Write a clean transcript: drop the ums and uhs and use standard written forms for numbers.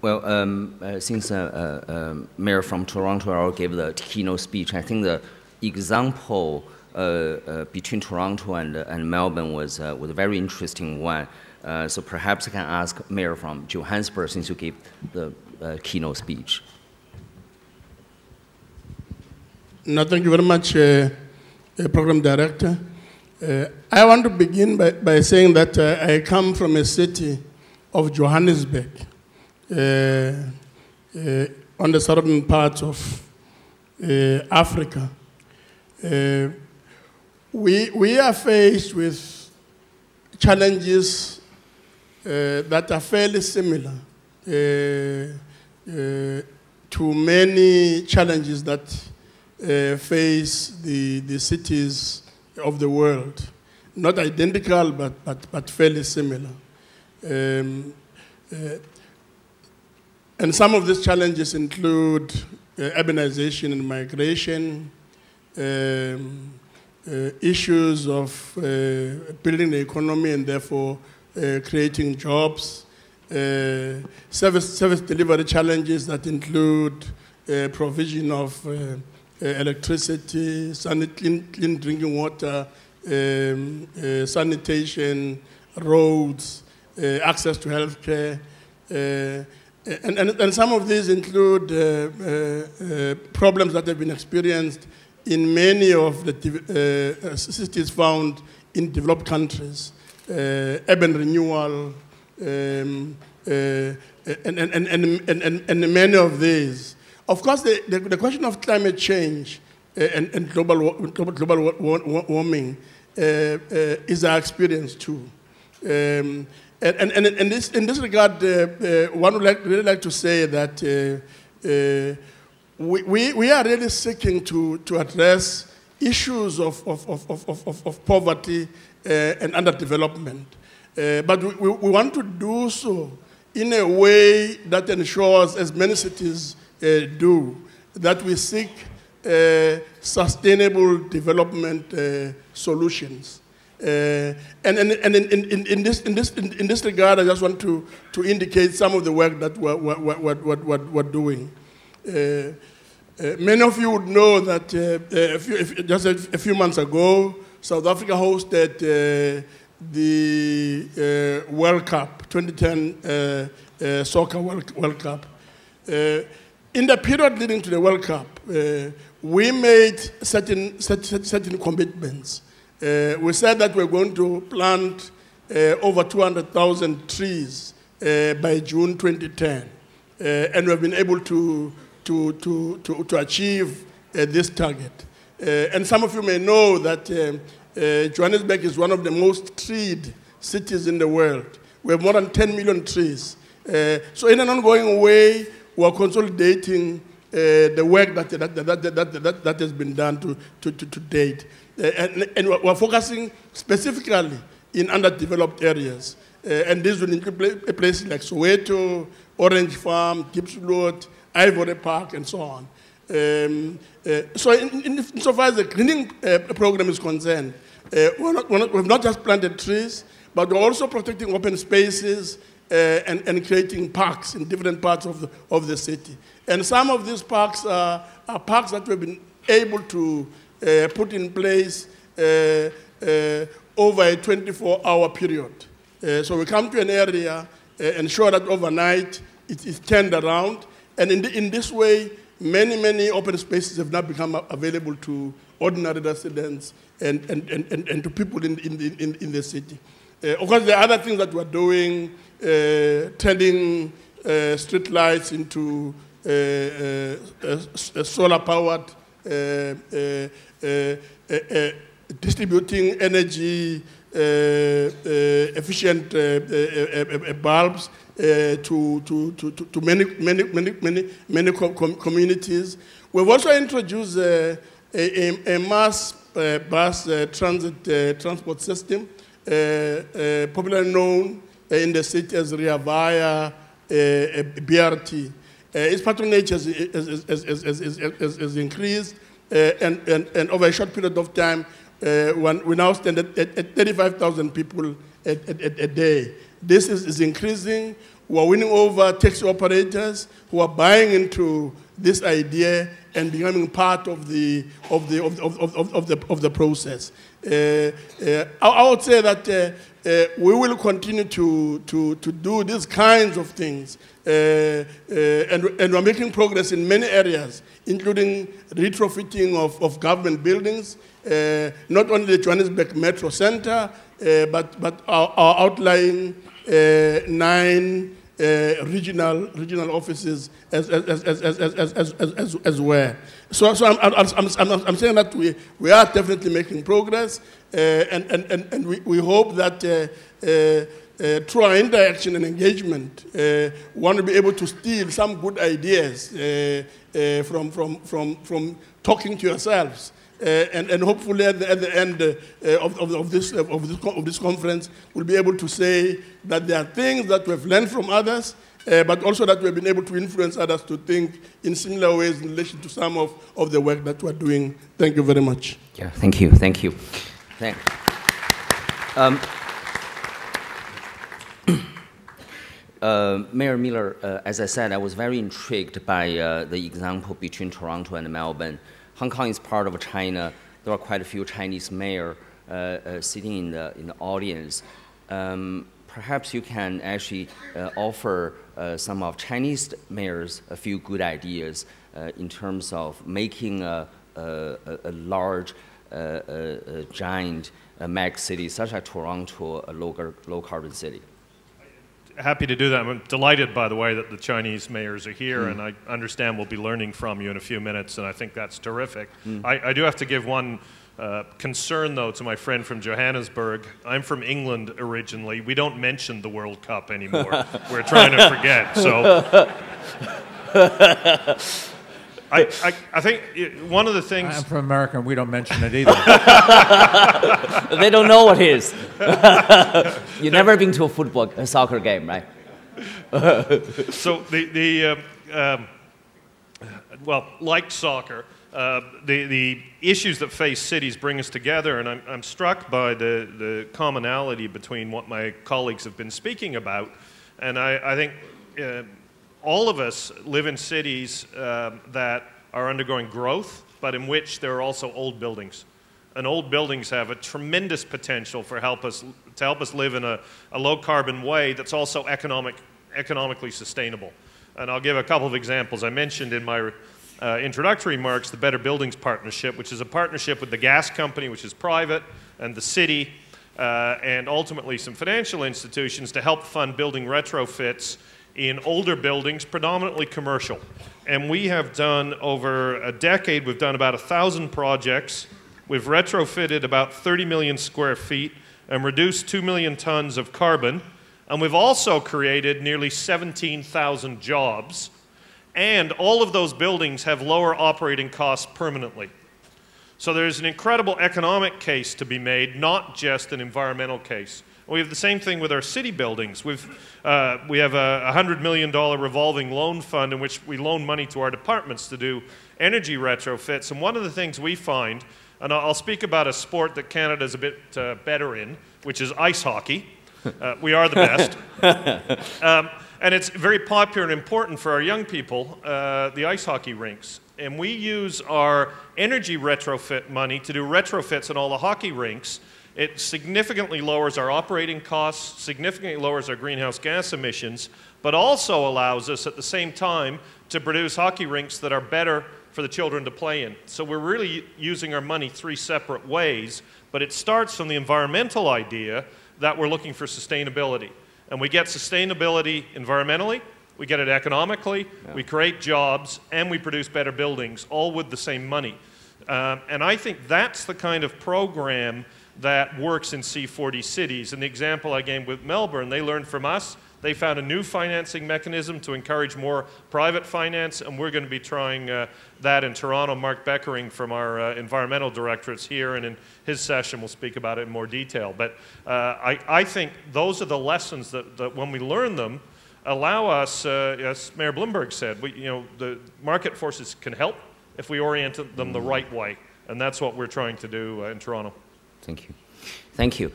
Well, since Mayor from Toronto gave the keynote speech, I think the example between Toronto and Melbourne was a very interesting one. So perhaps I can ask Mayor from Johannesburg, since you gave the keynote speech. No, thank you very much, Program Director. I want to begin by saying that I come from a city of Johannesburg, on the southern parts of Africa. We are faced with challenges that are fairly similar to many challenges that face the cities of the world. Not identical, but fairly similar. And some of these challenges include urbanization and migration, issues of building the economy and therefore creating jobs, service delivery challenges that include provision of electricity, clean drinking water, sanitation, roads, access to healthcare. And some of these include problems that have been experienced in many of the cities found in developed countries, urban renewal, and many of these. Of course, the question of climate change and global warming is our experience too. In this regard, one would really like to say that we are really seeking to address issues of poverty and underdevelopment. But we want to do so in a way that ensures, as many cities do, that we seek sustainable development solutions. And in this regard, I just want to indicate some of the work that we're doing. Many of you would know that just a few months ago, South Africa hosted the World Cup, 2010 Soccer World Cup. In the period leading to the World Cup, we made certain commitments. We said that we're going to plant over 200,000 trees by June 2010, and we've been able to achieve this target. And some of you may know that Johannesburg is one of the most treed cities in the world. We have more than 10 million trees. So in an ongoing way, we're consolidating the work that has been done to date. And we're focusing specifically in underdeveloped areas. And these will include places like Soweto, Orange Farm, Gippsland, Ivory Park, and so on. So insofar as the greening program is concerned, we've not just planted trees, but we're also protecting open spaces and creating parks in different parts of the city. And some of these parks are parks that we've been able to put in place over a 24-hour period. So we come to an area, ensure that overnight it is turned around, and in this way, many open spaces have now become available to ordinary residents and to people in the city. Of course, there are other things that we're doing, turning street lights into solar-powered, distributing energy efficient bulbs to many communities. We've also introduced a mass bus transport system, popularly known in the city as Ria via BRT. Its patronage has increased, and over a short period of time, we now stand at 35,000 people a day. This is increasing. who are winning over taxi operators, who are buying into this idea and becoming part of the process. I would say that we will continue to do these kinds of things, and we're making progress in many areas, including retrofitting of government buildings, not only the Johannesburg Metro Center, but our outlying 9 regional offices as well. So I'm saying that we are definitely making progress, and we hope that through our interaction and engagement, we want to be able to steal some good ideas from talking to yourselves. And hopefully at the end of this conference, we'll be able to say that there are things that we've learned from others, but also that we've been able to influence others to think in similar ways in relation to some of the work that we're doing. Thank you very much. Yeah, thank you, thank you. Mayor Miller, as I said, I was very intrigued by the example between Toronto and Melbourne. Hong Kong is part of China. There are quite a few Chinese mayors sitting in the audience. Perhaps you can actually offer some of Chinese mayors a few good ideas in terms of making a large, giant mega city such as Toronto a low carbon city. Happy to do that. I'm delighted, by the way, that the Chinese mayors are here, and I understand we'll be learning from you in a few minutes, and I think that's terrific. I do have to give one concern, though, to my friend from Johannesburg. I'm from England originally. We don't mention the World Cup anymore. We're trying to forget, so... I think one of the things... I'm from America, and we don't mention it either. They don't know what it is. You've never been to a soccer game, right? So well, like soccer, the issues that face cities bring us together, and I'm struck by the commonality between what my colleagues have been speaking about, and I think all of us live in cities that are undergoing growth, but in which there are also old buildings. And old buildings have a tremendous potential to help us live in a low-carbon way that's also economically sustainable. And I'll give a couple of examples. I mentioned in my introductory remarks the Better Buildings Partnership, which is a partnership with the gas company, which is private, and the city, and ultimately some financial institutions to help fund building retrofits in older buildings, predominantly commercial. And we have done, over a decade, we've done about 1,000 projects. We've retrofitted about 30 million square feet and reduced 2 million tons of carbon. And we've also created nearly 17,000 jobs. And all of those buildings have lower operating costs permanently. So there's an incredible economic case to be made, not just an environmental case. We have the same thing with our city buildings. We have a $100 million revolving loan fund in which we loan money to our departments to do energy retrofits. And one of the things we find, and I'll speak about a sport that Canada's a bit better in, which is ice hockey. We are the best. And it's very popular and important for our young people, the ice hockey rinks. And we use our energy retrofit money to do retrofits in all the hockey rinks. It significantly lowers our operating costs, significantly lowers our greenhouse gas emissions, but also allows us at the same time to produce hockey rinks that are better for the children to play in. So we're really using our money 3 separate ways, but it starts from the environmental idea that we're looking for sustainability. And we get sustainability environmentally, we get it economically, we create jobs, and we produce better buildings, all with the same money. And I think that's the kind of program that works in C40 cities. And the example I gave with Melbourne, they learned from us. They found a new financing mechanism to encourage more private finance, and we're going to be trying that in Toronto. Mark Beckering from our environmental directorates here, and in his session we'll speak about it in more detail. But I think those are the lessons that when we learn them, allow us, as Mayor Bloomberg said, the market forces can help if we orient them the right way. And that's what we're trying to do in Toronto. Thank you. Thank you.